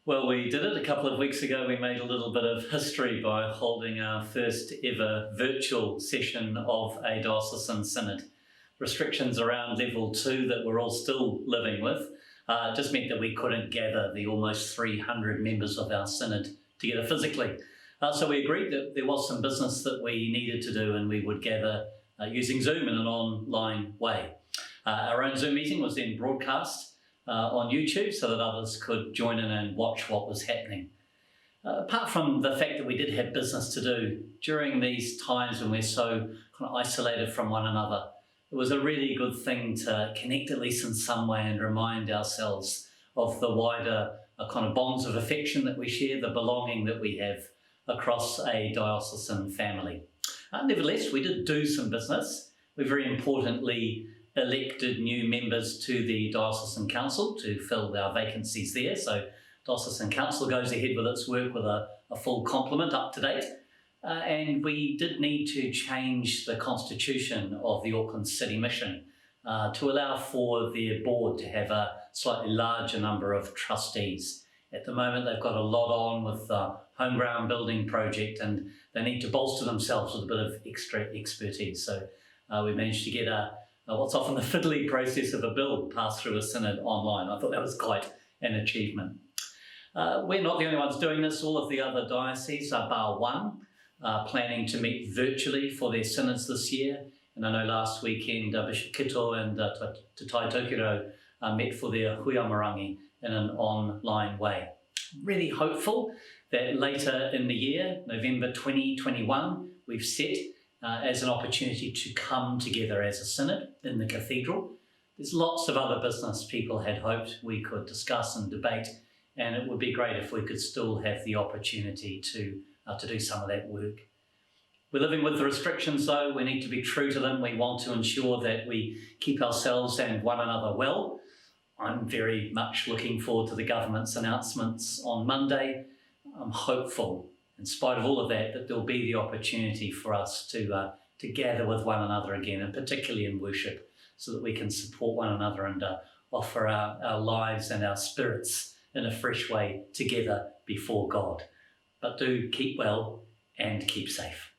Well, we did it a couple of weeks ago. We made a little bit of history by holding our first ever virtual session of a diocesan synod. Restrictions around level 2 that we're all still living with just meant that we couldn't gather the almost 300 members of our synod together physically. So we agreed that there was some business that we needed to do and we would gather using Zoom in an online way. Our own Zoom meeting was then broadcast on YouTube so that others could join in and watch what was happening. Apart from the fact that we did have business to do during these times when we're so kind of isolated from one another, it was a really good thing to connect at least in some way and remind ourselves of the wider kind of bonds of affection that we share, the belonging that we have across a diocesan family. Nevertheless, we did do some business. We very importantly elected new members to the Diocesan Council to fill our vacancies there. So Diocesan Council goes ahead with its work with a full complement up to date. And we did need to change the constitution of the Auckland City Mission to allow for their board to have a slightly larger number of trustees. At the moment, they've got a lot on with the homegrown building project and they need to bolster themselves with a bit of extra expertise. So we managed to get what's often the fiddly process of a bill passed through a synod online. I thought that was quite an achievement. We're not the only ones doing this. All of the other dioceses, bar one, planning to meet virtually for their synods this year. And I know last weekend Bishop Kito and Te Tai Tokiro met for their huiamarangi in an online way. Really hopeful that later in the year, November 2021, we've set as an opportunity to come together as a synod in the cathedral. There's lots of other business people had hoped we could discuss and debate, and it would be great if we could still have the opportunity to do some of that work. We're living with the restrictions though. We need to be true to them. We want to ensure that we keep ourselves and one another well. I'm very much looking forward to the government's announcements on Monday. I'm hopeful, in spite of all of that, that there'll be the opportunity for us to gather with one another again, and particularly in worship, so that we can support one another and offer our lives and our spirits in a fresh way together before God. But do keep well and keep safe.